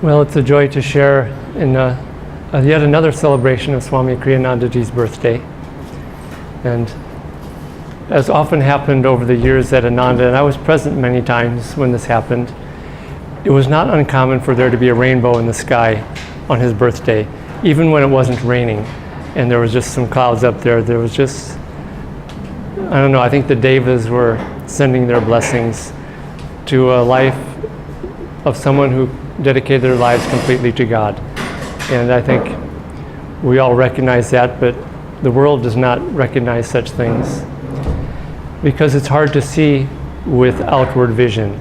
Well, it's a joy to share in yet another celebration of Swami Kriyanandaji's birthday. And as often happened over the years at Ananda, and I was present many times when this happened, it was not uncommon for there to be a rainbow in the sky on his birthday, even when it wasn't raining and there was just some clouds up there. There was just, I don't know, I think the Devas were sending their blessings to a life of someone who dedicated their lives completely to God. And I think we all recognize that, but the world does not recognize such things because it's hard to see with outward vision.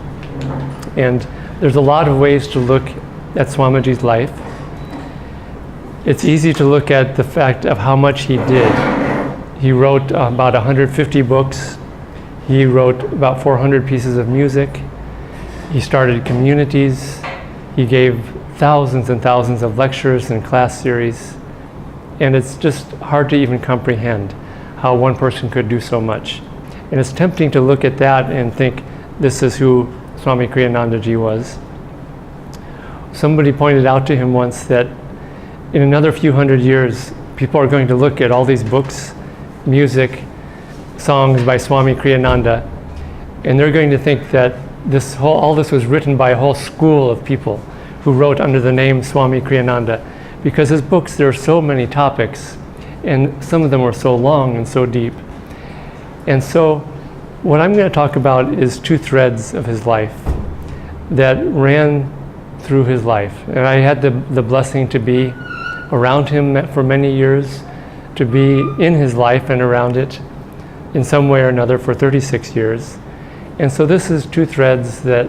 And there's a lot of ways to look at Swamiji's life. It's easy to look at the fact of how much he did. He wrote about 150 books. He wrote about 400 pieces of music. He started communities. He gave thousands and thousands of lectures and class series. And it's just hard to even comprehend how one person could do so much. And it's tempting to look at that and think this is who Swami Kriyanandaji was. Somebody pointed out to him once that in another few hundred years, people are going to look at all these books, music, songs by Swami Kriyananda, and they're going to think that all this was written by a whole school of people who wrote under the name Swami Kriyananda, because his books, there are so many topics, and some of them were so long and so deep. And so what I'm going to talk about is two threads of his life that ran through his life. And I had the blessing to be around him for many years, to be in his life and around it in some way or another for 36 years. And so this is two threads that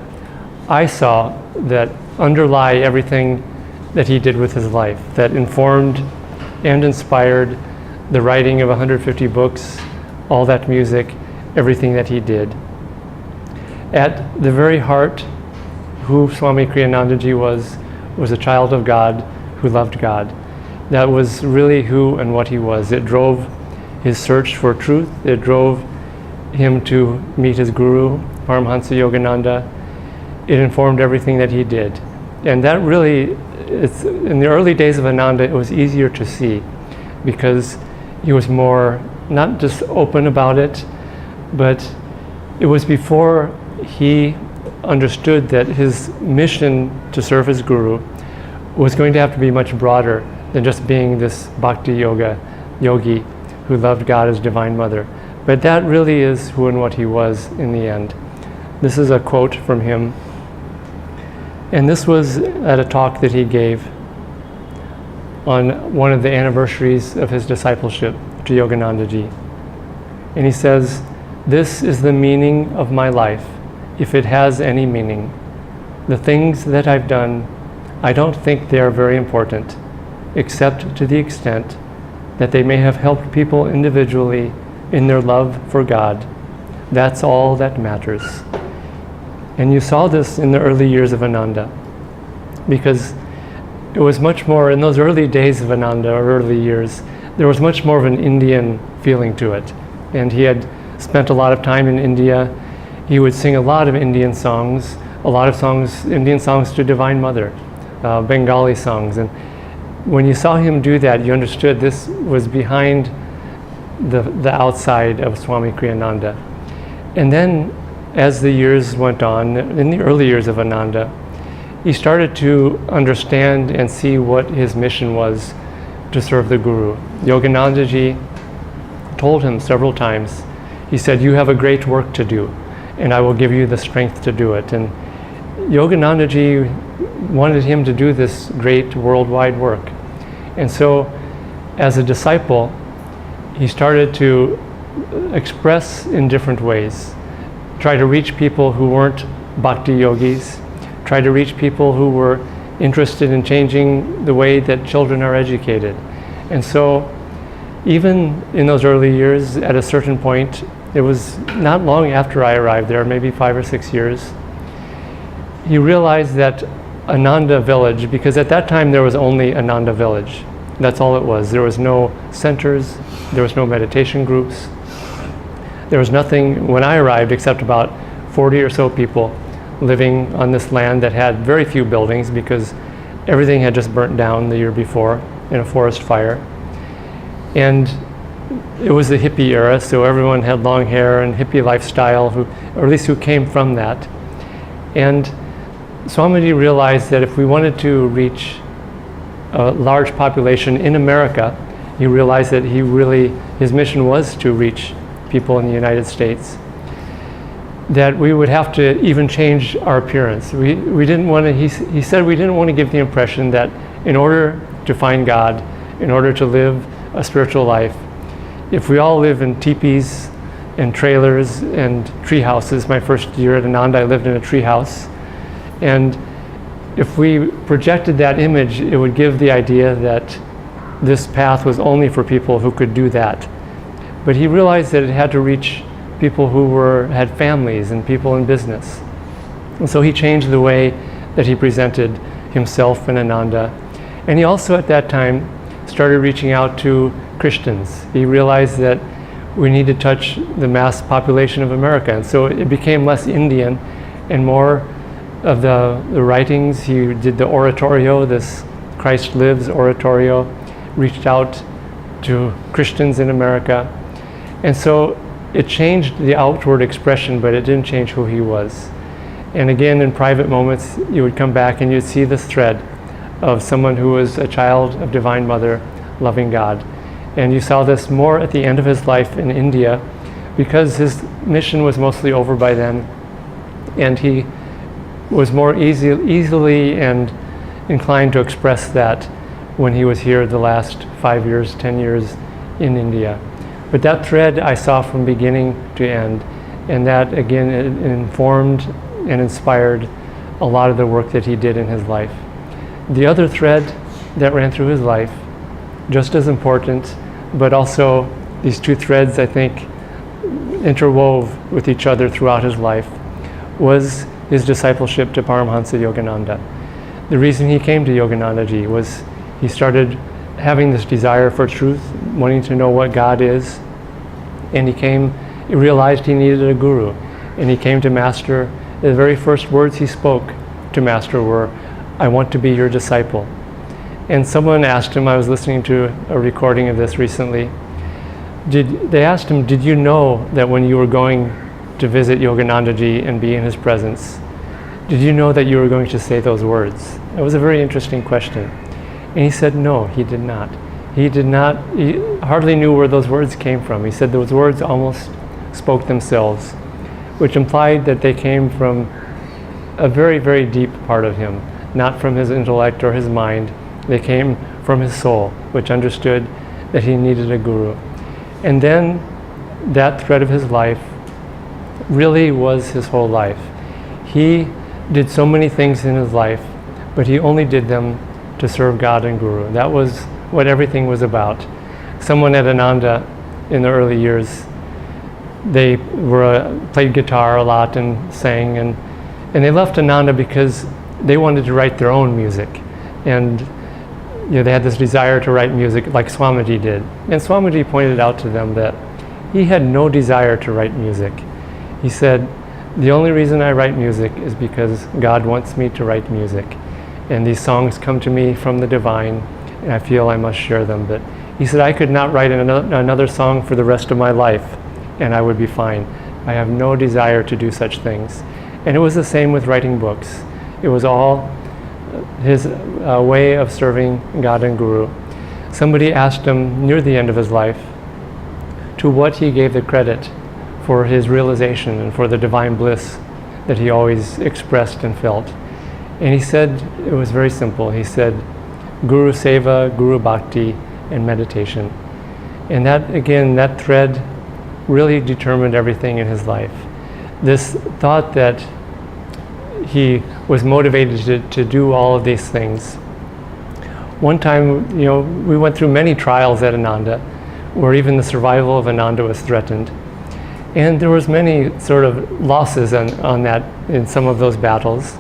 I saw that underlie everything that he did with his life, that informed and inspired the writing of 150 books, all that music, everything that he did. At the very heart, who Swami Kriyanandaji was a child of God who loved God. That was really who and what he was. It drove his search for truth. It drove him to meet his guru, Paramahansa Yogananda. It informed everything that he did. And that really, in the early days of Ananda, it was easier to see because he was more, not just open about it, but it was before he understood that his mission to serve his guru was going to have to be much broader than just being this bhakti yogi who loved God as Divine Mother. But that really is who and what he was in the end. This is a quote from him. And this was at a talk that he gave on one of the anniversaries of his discipleship to Yoganandaji. And he says, "This is the meaning of my life, if it has any meaning. The things that I've done, I don't think they are very important, except to the extent that they may have helped people individually in their love for God. That's all that matters." And you saw this in the early years of Ananda, because it was much more, in those early days of Ananda, or early years, there was much more of an Indian feeling to it. And he had spent a lot of time in India. He would sing a lot of Indian songs, Indian songs to Divine Mother, Bengali songs. And when you saw him do that, you understood this was behind the outside of Swami Kriyananda. And then as the years went on, in the early years of Ananda, he started to understand and see what his mission was to serve the Guru. Yoganandaji told him several times, he said, "You have a great work to do, and I will give you the strength to do it." And Yoganandaji wanted him to do this great worldwide work. And so, as a disciple, he started to express in different ways, try to reach people who weren't bhakti yogis, try to reach people who were interested in changing the way that children are educated. And so, even in those early years, at a certain point, it was not long after I arrived there, maybe 5 or 6 years, he realized that Ananda village, because at that time there was only Ananda village. That's all it was. There was no centers, there was no meditation groups. There was nothing when I arrived except about 40 or so people living on this land that had very few buildings, because everything had just burnt down the year before in a forest fire. And it was the hippie era, so everyone had long hair and hippie lifestyle, or at least who came from that. And Swamiji realized that if we wanted to reach a large population in America, he realized that his mission was to reach people in the United States, that we would have to even change our appearance. We didn't want to, he said we didn't want to give the impression that in order to find God, in order to live a spiritual life, if we all live in teepees and trailers and tree houses. My first year at Ananda, I lived in a tree house. And if we projected that image, it would give the idea that this path was only for people who could do that. But he realized that it had to reach people who had families and people in business. And so he changed the way that he presented himself and Ananda. And he also at that time started reaching out to Christians. He realized that we need to touch the mass population of America. And so it became less Indian and more of the writings. He did the oratorio, this Christ Lives oratorio, reached out to Christians in America. And so it changed the outward expression, but it didn't change who he was. And again, in private moments, you would come back and you'd see this thread of someone who was a child of Divine Mother, loving God. And you saw this more at the end of his life in India, because his mission was mostly over by then, and he was more easily and inclined to express that when he was here the last 5 years, 10 years in India. But that thread I saw from beginning to end, and that again it informed and inspired a lot of the work that he did in his life. The other thread that ran through his life, just as important, but also these two threads I think interwove with each other throughout his life, was his discipleship to Paramahansa Yogananda. The reason he came to Yoganandaji was he started having this desire for truth, wanting to know what God is, and he realized he needed a guru, and he came to Master. The very first words he spoke to Master were, "I want to be your disciple." And someone asked him, I was listening to a recording of this recently, they asked him, did you know that when you were going to visit Yoganandaji and be in his presence, did you know that you were going to say those words? It was a very interesting question. And he said, no, he did not. He hardly knew where those words came from. He said those words almost spoke themselves, which implied that they came from a very, very deep part of him, not from his intellect or his mind. They came from his soul, which understood that he needed a guru. And then that thread of his life really was his whole life. He did so many things in his life, but he only did them to serve God and Guru. That was what everything was about. Someone at Ananda in the early years, they played guitar a lot and sang, and they left Ananda because they wanted to write their own music. And they had this desire to write music like Swamiji did. And Swamiji pointed out to them that he had no desire to write music. He said, the only reason I write music is because God wants me to write music. And these songs come to me from the divine, and I feel I must share them. But he said, I could not write another song for the rest of my life, and I would be fine. I have no desire to do such things. And it was the same with writing books. It was all his way of serving God and Guru. Somebody asked him near the end of his life to what he gave the credit for his realization and for the divine bliss that he always expressed and felt. And he said, it was very simple. He said, Guru Seva, Guru Bhakti, and meditation. And that, again, that thread really determined everything in his life. This thought that he was motivated to do all of these things. One time, we went through many trials at Ananda, where even the survival of Ananda was threatened. And there was many sort of losses on that in some of those battles.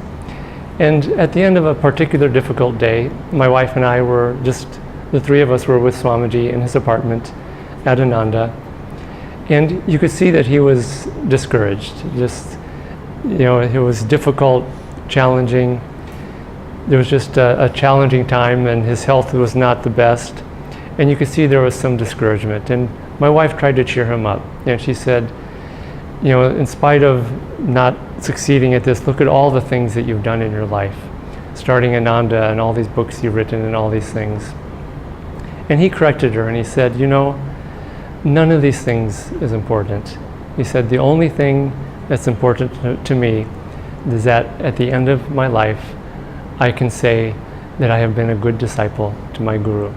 And at the end of a particular difficult day, my wife and I the three of us were with Swamiji in his apartment at Ananda. And you could see that he was discouraged. It was difficult, challenging. there was just a challenging time, and his health was not the best. And you could see there was some discouragement. And my wife tried to cheer him up. And she said, you know, in spite of not succeeding at this, look at all the things that you've done in your life. Starting Ananda and all these books you've written and all these things. And he corrected her and he said, you know, none of these things is important. He said, the only thing that's important to me is that at the end of my life, I can say that I have been a good disciple to my Guru.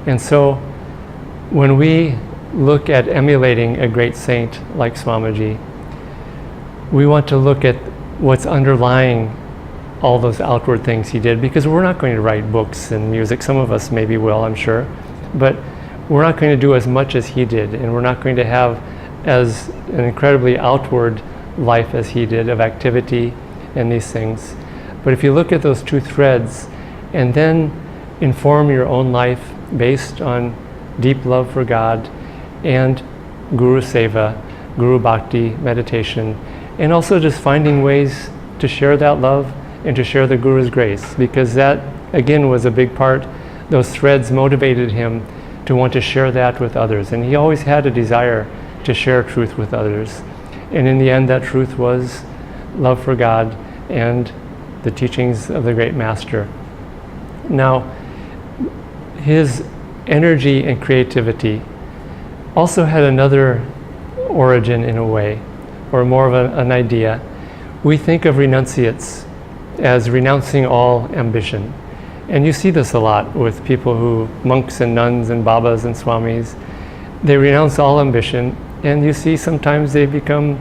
And so when we look at emulating a great saint like Swamiji, we want to look at what's underlying all those outward things he did, because we're not going to write books and music. Some of us maybe will, I'm sure, but we're not going to do as much as he did, and we're not going to have as an incredibly outward life as he did of activity and these things. But if you look at those two threads and then inform your own life based on deep love for God and Guru Seva, Guru Bhakti, meditation, and also just finding ways to share that love and to share the Guru's grace, because that again was a big part. Those threads motivated him to want to share that with others, and he always had a desire to share truth with others. And in the end, that truth was love for God and the teachings of the great master. Now, his energy and creativity also had another origin in a way, or more of an idea. We think of renunciates as renouncing all ambition. And you see this a lot with people who, monks and nuns and babas and swamis, they renounce all ambition, and you see sometimes they become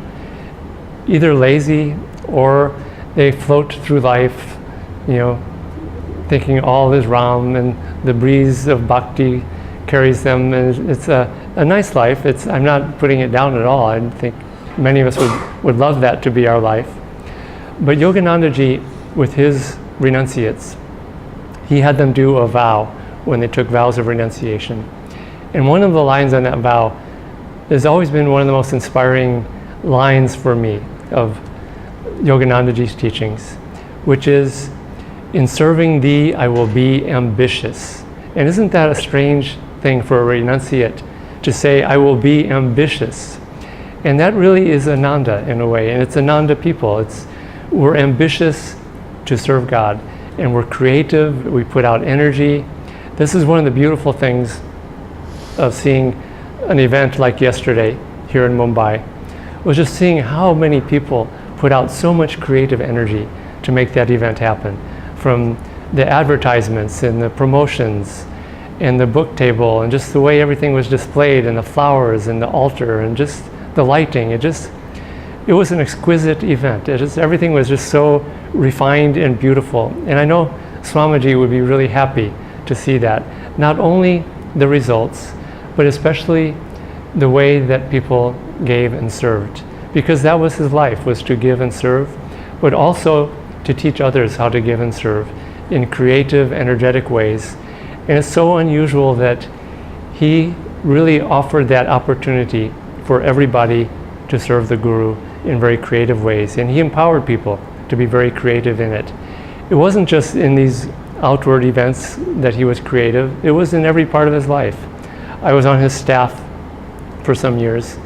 either lazy or they float through life, you know, thinking all is Ram and the breeze of bhakti carries them, and it's a nice life. I'm not putting it down at all. I think many of us would love that to be our life. But Yoganandaji, with his renunciates, he had them do a vow when they took vows of renunciation. And one of the lines on that vow has always been one of the most inspiring lines for me of Yoganandaji's teachings, which is, in serving thee, I will be ambitious. And isn't that a strange thing for a renunciate to say, I will be ambitious? And that really is Ananda in a way, and it's Ananda people. We're ambitious to serve God, and we're creative, we put out energy. This is one of the beautiful things of seeing an event like yesterday here in Mumbai, was just seeing how many people put out so much creative energy to make that event happen. From the advertisements and the promotions and the book table and just the way everything was displayed and the flowers and the altar and just the lighting. It was an exquisite event. Everything was just so refined and beautiful. And I know Swamiji would be really happy to see that. Not only the results, but especially the way that people gave and served. Because that was his life, was to give and serve, but also to teach others how to give and serve in creative, energetic ways. And it's so unusual that he really offered that opportunity for everybody to serve the Guru in very creative ways. And he empowered people to be very creative in it. It wasn't just in these outward events that he was creative, it was in every part of his life. I was on his staff for some years,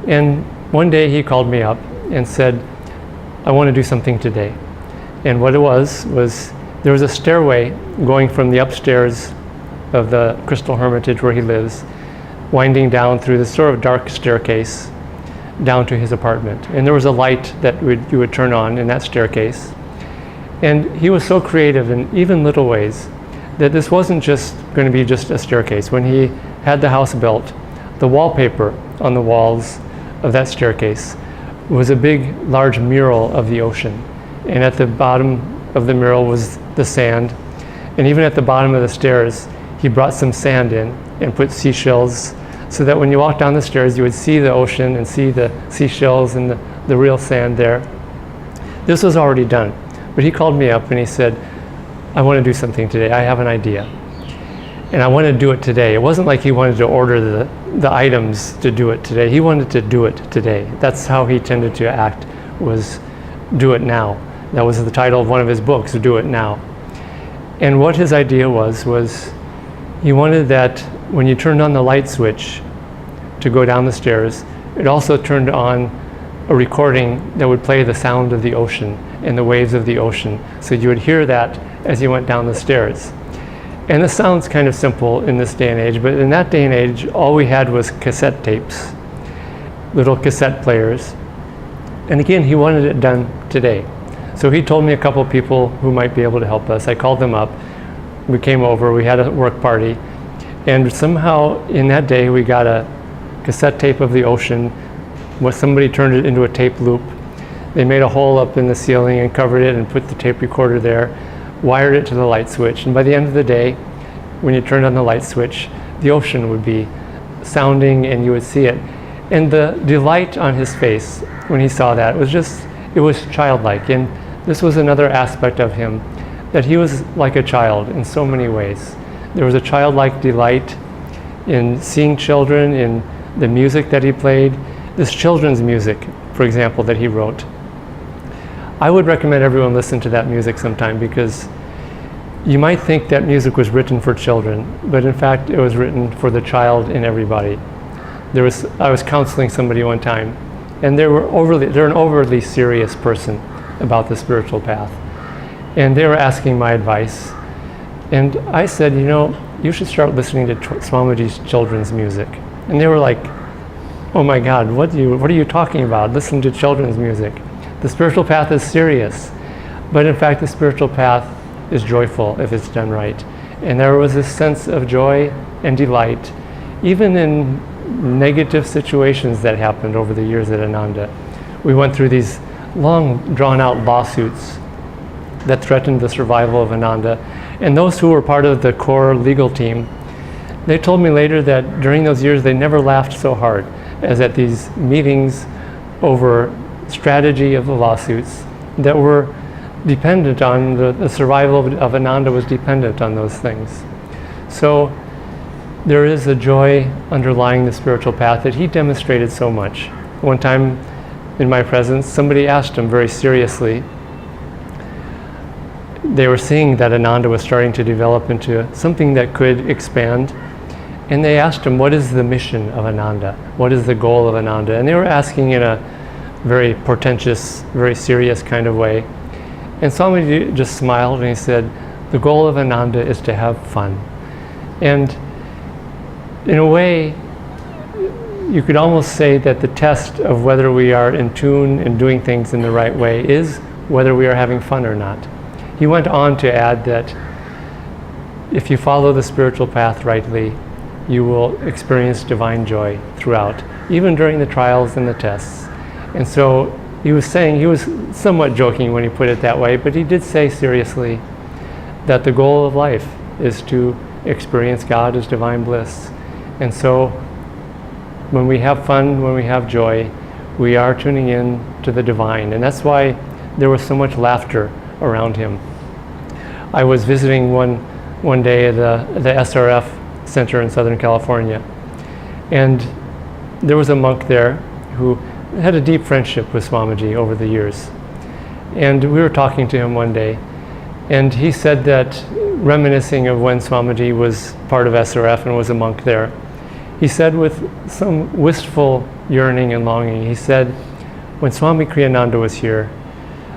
and one day he called me up and said, I want to do something today. And what it was there was a stairway going from the upstairs of the Crystal Hermitage where he lives, winding down through this sort of dark staircase down to his apartment. And there was a light that you would turn on in that staircase. And he was so creative in even little ways that this wasn't just going to be just a staircase. When he had the house built, the wallpaper on the walls of that staircase was a big, large mural of the ocean. And at the bottom of the mural was the sand. And even at the bottom of the stairs, he brought some sand in and put seashells, so that when you walk down the stairs, you would see the ocean and see the seashells and the real sand there. This was already done. But he called me up and he said, I want to do something today. I have an idea. And I want to do it today. It wasn't like he wanted to order the items to do it today. He wanted to do it today. That's how he tended to act, was do it now. That was the title of one of his books, Do It Now. And what his idea was he wanted that when you turned on the light switch to go down the stairs, it also turned on a recording that would play the sound of the ocean and the waves of the ocean. So you would hear that as you went down the stairs. And this sounds kind of simple in this day and age, but in that day and age, all we had was cassette tapes, little cassette players. And again, he wanted it done today. So he told me a couple people who might be able to help us. I called them up. We came over, we had a work party. And somehow in that day, we got a cassette tape of the ocean. Where somebody turned it into a tape loop. They made a hole up in the ceiling and covered it and put the tape recorder there, wired it to the light switch. And by the end of the day, when you turned on the light switch, the ocean would be sounding and you would see it. And the delight on his face when he saw that it was childlike. And this was another aspect of him, that he was like a child in so many ways. There was a childlike delight in seeing children, in the music that he played, this children's music, for example, that he wrote. I would recommend everyone listen to that music sometime, because you might think that music was written for children, but in fact it was written for the child in everybody. I was counseling somebody one time, and they're an overly serious person about the spiritual path. And they were asking my advice. And I said, you should start listening to Swamiji's children's music. And they were like, oh my God, what are you talking about? Listen to children's music. The spiritual path is serious. But in fact, the spiritual path is joyful if it's done right. And there was this sense of joy and delight, even in negative situations that happened over the years at Ananda. We went through these long, drawn-out lawsuits that threatened the survival of Ananda. And those who were part of the core legal team, they told me later that during those years they never laughed so hard as at these meetings over strategy of the lawsuits that were dependent on the survival of Ananda was dependent on those things. So there is a joy underlying the spiritual path that he demonstrated so much. One time in my presence, somebody asked him very seriously. They were seeing that Ananda was starting to develop into something that could expand. And they asked him, what is the mission of Ananda? What is the goal of Ananda? And they were asking in a very portentous, very serious kind of way. And Swamiji just smiled and he said, the goal of Ananda is to have fun. And in a way, you could almost say that the test of whether we are in tune and doing things in the right way is whether we are having fun or not. He went on to add that if you follow the spiritual path rightly, you will experience divine joy throughout, even during the trials and the tests. And so he was somewhat joking when he put it that way, but he did say seriously that the goal of life is to experience God as divine bliss. And so when we have fun, when we have joy, we are tuning in to the divine. And that's why there was so much laughter around him. I was visiting one day at the SRF Center in Southern California, and there was a monk there who had a deep friendship with Swamiji over the years. And we were talking to him one day, and he said that, reminiscing of when Swamiji was part of SRF and was a monk there, he said with some wistful yearning and longing, he said, when Swami Kriyananda was here,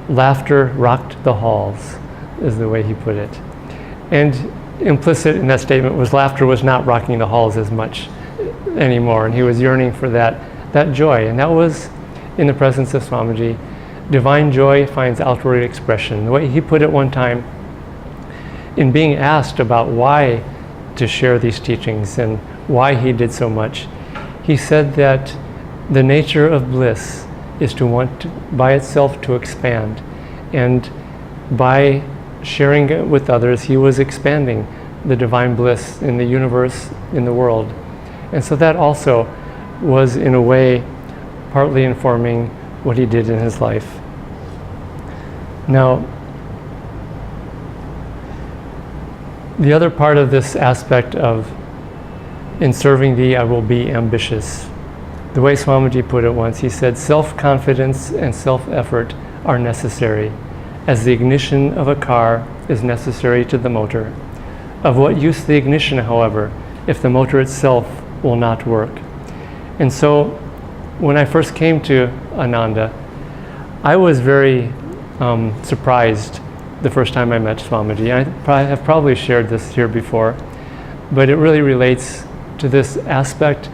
laughter rocked the halls, is the way he put it. And implicit in that statement was laughter was not rocking the halls as much anymore, and he was yearning for that joy. And that was in the presence of Swamiji. Divine joy finds outward expression. The way he put it one time, in being asked about why to share these teachings and why he did so much, he said that the nature of bliss is to want by itself to expand, and by sharing it with others, he was expanding the divine bliss in the universe, in the world. And so that also was, in a way, partly informing what he did in his life. Now, the other part of this aspect of, in serving thee, I will be ambitious. The way Swamiji put it once, he said, self-confidence and self-effort are necessary. as the ignition of a car is necessary to the motor. Of what use the ignition, however, if the motor itself will not work? And so, when I first came to Ananda, I was very surprised the first time I met Swamiji. I have probably shared this here before, but it really relates to this aspect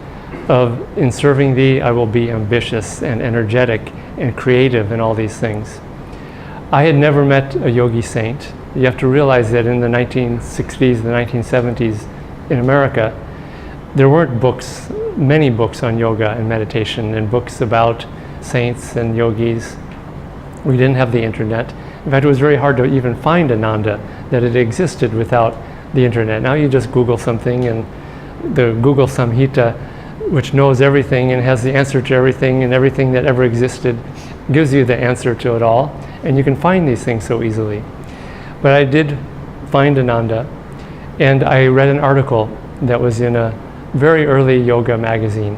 of, in serving thee, I will be ambitious and energetic and creative and all these things. I had never met a yogi saint. You have to realize that in the 1960s, the 1970s in America, there weren't books, many books on yoga and meditation and books about saints and yogis. We didn't have the internet. In fact, it was very hard to even find Ananda, that it existed without the internet. Now you just Google something, and the Google Samhita, which knows everything and has the answer to everything and everything that ever existed, gives you the answer to it all, and you can find these things so easily. But I did find Ananda, and I read an article that was in a very early yoga magazine,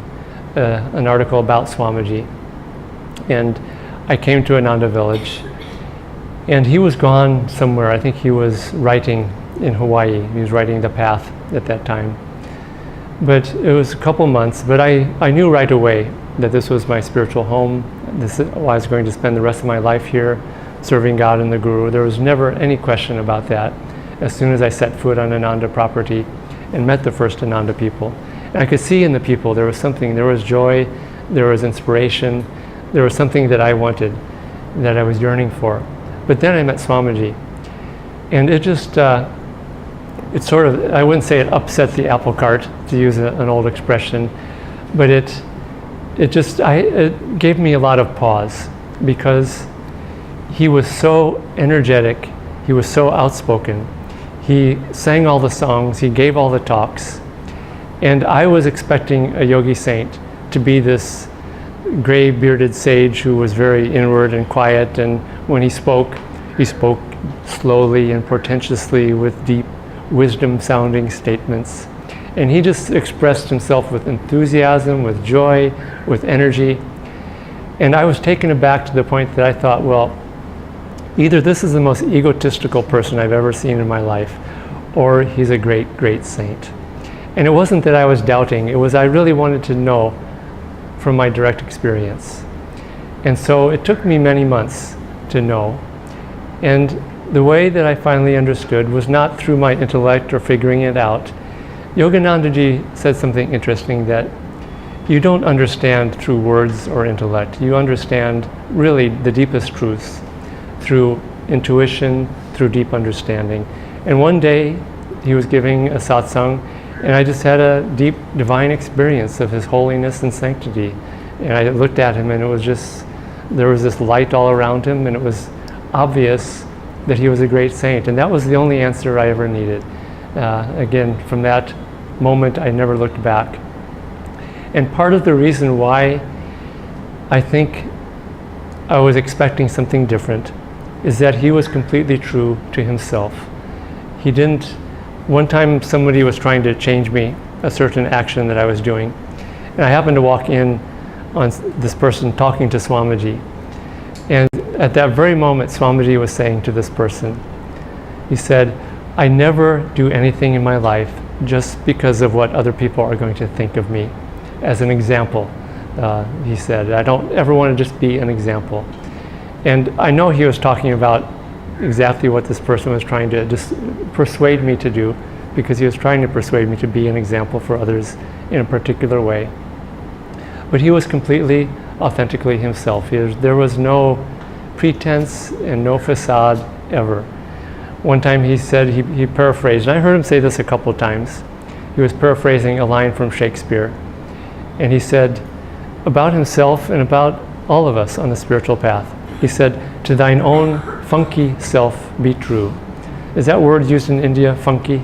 an article about Swamiji. And I came to Ananda Village, and he was gone somewhere. I think he was writing in Hawaii. He was writing The Path at that time. But it was a couple months, but I knew right away that this was my spiritual home. I was going to spend the rest of my life here, serving God and the Guru. There was never any question about that as soon as I set foot on Ananda property and met the first Ananda people. And I could see in the people there was something, there was joy, there was inspiration, there was something that I wanted, that I was yearning for. But then I met Swamiji, and it just, it sort of, I wouldn't say it upset the apple cart, to use an old expression, but it gave me a lot of pause, because he was so energetic, he was so outspoken, he sang all the songs, he gave all the talks, and I was expecting a yogi saint to be this gray bearded sage who was very inward and quiet, and when he spoke slowly and portentously with deep wisdom sounding statements. And he just expressed himself with enthusiasm, with joy, with energy. And I was taken aback to the point that I thought, well, either this is the most egotistical person I've ever seen in my life, or he's a great, great saint. And it wasn't that I was doubting, it was I really wanted to know from my direct experience. And so it took me many months to know. And the way that I finally understood was not through my intellect or figuring it out. Yoganandaji said something interesting, that you don't understand through words or intellect. You understand really the deepest truths through intuition, through deep understanding. And one day he was giving a satsang, and I just had a deep divine experience of his holiness and sanctity. And I looked at him, and it was just, there was this light all around him, and it was obvious that he was a great saint. And that was the only answer I ever needed. Again, from that moment, I never looked back. And part of the reason why I think I was expecting something different is that he was completely true to himself. He didn't, one time somebody was trying to change me, a certain action that I was doing, and I happened to walk in on this person talking to Swamiji. And at that very moment, Swamiji was saying to this person, he said, I never do anything in my life just because of what other people are going to think of me. As an example, he said, I don't ever want to just be an example. And I know he was talking about exactly what this person was trying to just persuade me to do, because he was trying to persuade me to be an example for others in a particular way. But he was completely, authentically himself. There was no pretense and no facade ever. One time he said, he paraphrased, and I heard him say this a couple of times. He was paraphrasing a line from Shakespeare. And he said, about himself and about all of us on the spiritual path, he said, to thine own funky self be true. Is that word used in India, funky?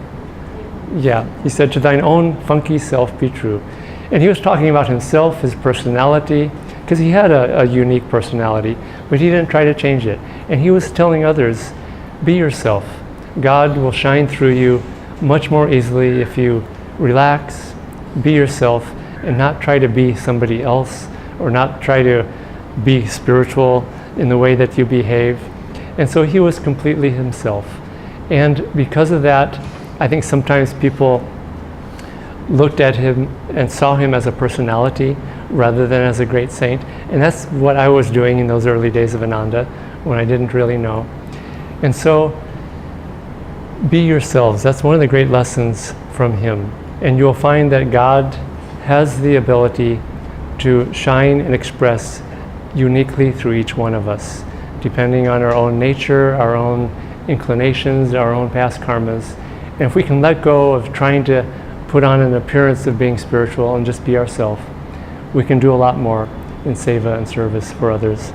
Yeah, he said, to thine own funky self be true. And he was talking about himself, his personality, because he had a unique personality, but he didn't try to change it. And he was telling others, be yourself. God will shine through you much more easily if you relax, be yourself, and not try to be somebody else, or not try to be spiritual in the way that you behave. And so he was completely himself. And because of that, I think sometimes people looked at him and saw him as a personality rather than as a great saint. And that's what I was doing in those early days of Ananda when I didn't really know. And so, be yourselves. That's one of the great lessons from him. And you'll find that God has the ability to shine and express uniquely through each one of us, depending on our own nature, our own inclinations, our own past karmas. And if we can let go of trying to put on an appearance of being spiritual and just be ourselves, we can do a lot more in seva and service for others.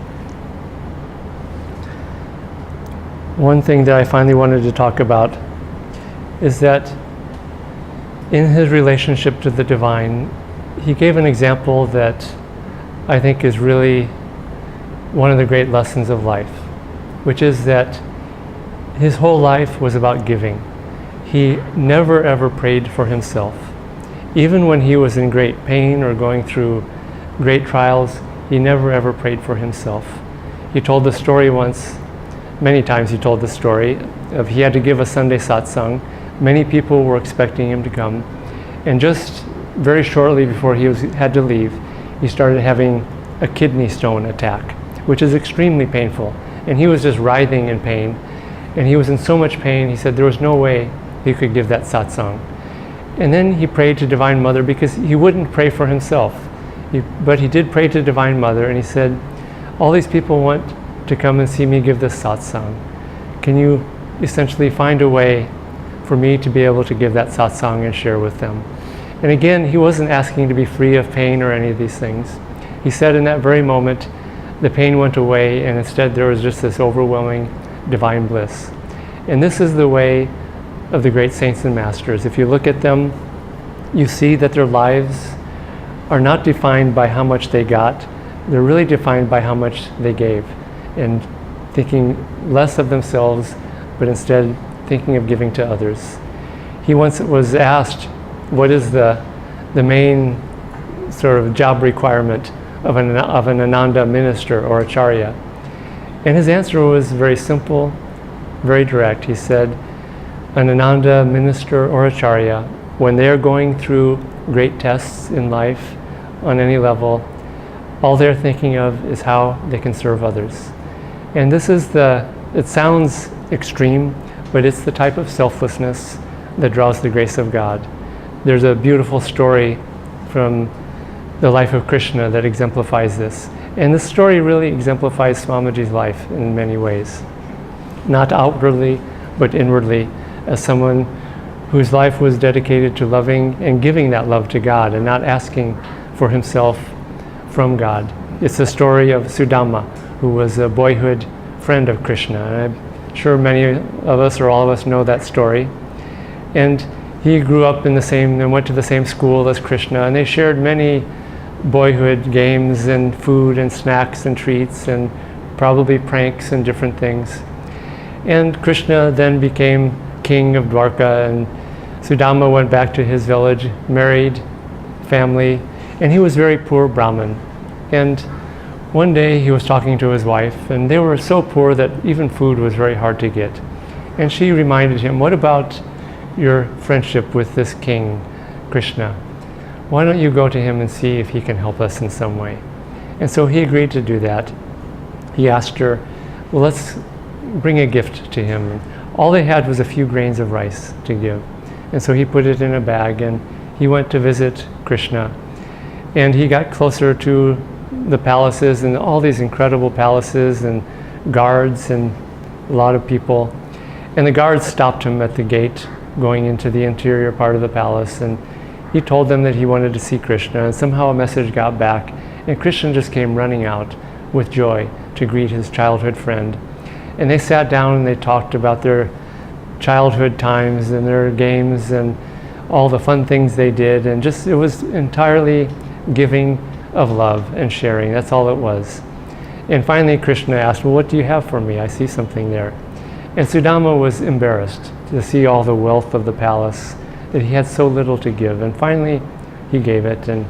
One thing that I finally wanted to talk about is that in his relationship to the divine, he gave an example that I think is really one of the great lessons of life, which is that his whole life was about giving. He never ever prayed for himself. Even when he was in great pain or going through great trials, he never ever prayed for himself. He told the story once, many times he told the story, of he had to give a Sunday satsang. Many people were expecting him to come. And just very shortly before he had to leave, he started having a kidney stone attack, which is extremely painful. And he was just writhing in pain. And he was in so much pain, he said there was no way he could give that satsang. And then he prayed to Divine Mother because he wouldn't pray for himself. But he did pray to Divine Mother, and he said, all these people want to come and see me give this satsang. Can you essentially find a way for me to be able to give that satsang and share with them? And again, he wasn't asking to be free of pain or any of these things. He said in that very moment, the pain went away, and instead there was just this overwhelming divine bliss. And this is the way of the great saints and masters. If you look at them, you see that their lives are not defined by how much they got. They're really defined by how much they gave, and thinking less of themselves, but instead thinking of giving to others. He once was asked, what is the main sort of job requirement of an Ananda minister or acharya? And his answer was very simple, very direct. He said, an Ananda minister or acharya, when they're going through great tests in life on any level, all they're thinking of is how they can serve others. And this is it sounds extreme, but it's the type of selflessness that draws the grace of God. There's a beautiful story from the life of Krishna that exemplifies this. And this story really exemplifies Swamiji's life in many ways. Not outwardly, but inwardly, as someone whose life was dedicated to loving and giving that love to God and not asking for himself from God. It's the story of Sudama, who was a boyhood friend of Krishna. And I'm sure many of us or all of us know that story. And he grew up in the same and went to the same school as Krishna, and they shared many boyhood games and food and snacks and treats and probably pranks and different things. And Krishna then became king of Dwarka, and Sudama went back to his village, married, family, and he was very poor Brahmin. And one day he was talking to his wife, and they were so poor that even food was very hard to get. And she reminded him, what about your friendship with this king, Krishna? Why don't you go to him and see if he can help us in some way? And so he agreed to do that. He asked her, well, let's bring a gift to him. All they had was a few grains of rice to give. And so he put it in a bag, and he went to visit Krishna. And he got closer to the palaces, and all these incredible palaces and guards and a lot of people. And the guards stopped him at the gate going into the interior part of the palace, and he told them that he wanted to see Krishna, and somehow a message got back, and Krishna just came running out with joy to greet his childhood friend. And they sat down and they talked about their childhood times and their games and all the fun things they did, and just it was entirely giving of love and sharing. That's all it was. And finally Krishna asked, well, what do you have for me? I see something there. And Sudama was embarrassed to see all the wealth of the palace, that he had so little to give. And finally he gave it, and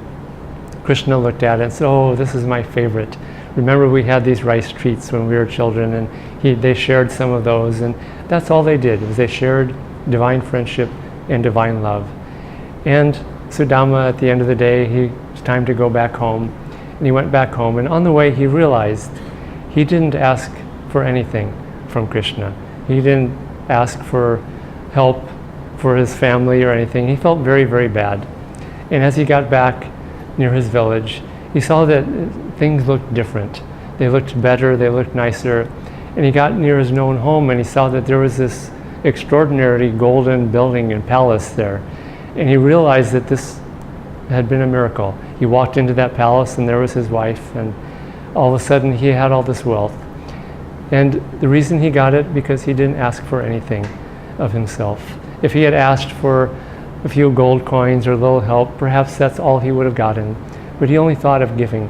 Krishna looked at it and said, oh, this is my favorite remember we had these rice treats when we were children, and they shared some of those, and that's all they did, was they shared divine friendship and divine love. And Sudama, at the end of the day, it's time to go back home, and he went back home, and on the way he realized he didn't ask for anything from Krishna. He didn't ask for help for his family or anything. He felt very, very bad. And as he got back near his village, he saw that things looked different. They looked better, they looked nicer. And he got near his known home, and he saw that there was this extraordinary golden building and palace there. And he realized that this had been a miracle. He walked into that palace, and there was his wife, and all of a sudden he had all this wealth. And the reason he got it, because he didn't ask for anything of himself. If he had asked for a few gold coins or a little help, perhaps that's all he would have gotten. But he only thought of giving.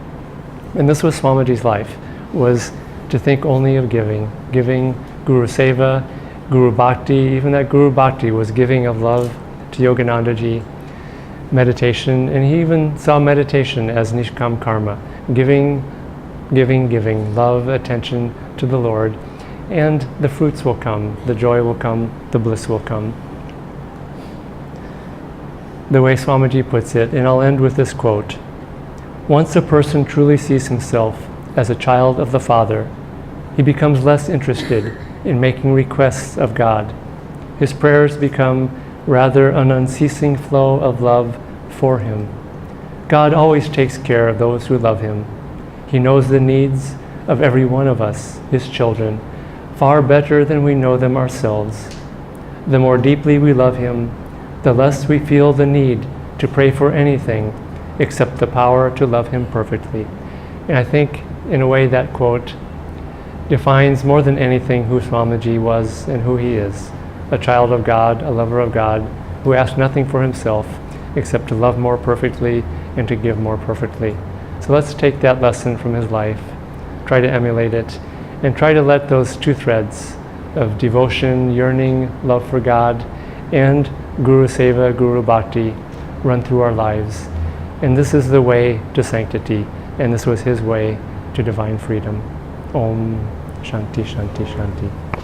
And this was Swamiji's life, was to think only of giving. Giving Guru Seva, Guru Bhakti, even that Guru Bhakti was giving of love to Yoganandaji, meditation, and he even saw meditation as Nishkam Karma, giving, love, attention to the Lord, and the fruits will come, the joy will come, the bliss will come. The way Swamiji puts it, and I'll end with this quote: once a person truly sees himself as a child of the Father, he becomes less interested in making requests of God. His prayers become rather an unceasing flow of love for him. God always takes care of those who love him. He knows the needs of every one of us, his children, far better than we know them ourselves. The more deeply we love him, the less we feel the need to pray for anything except the power to love him perfectly. And I think, in a way, that quote defines more than anything who Swamiji was and who he is. A child of God, a lover of God, who asked nothing for himself except to love more perfectly and to give more perfectly. So let's take that lesson from his life, try to emulate it, and try to let those two threads of devotion, yearning, love for God, and Guru Seva, Guru Bhakti run through our lives. And this is the way to sanctity, and this was his way to divine freedom. Om Shanti Shanti Shanti.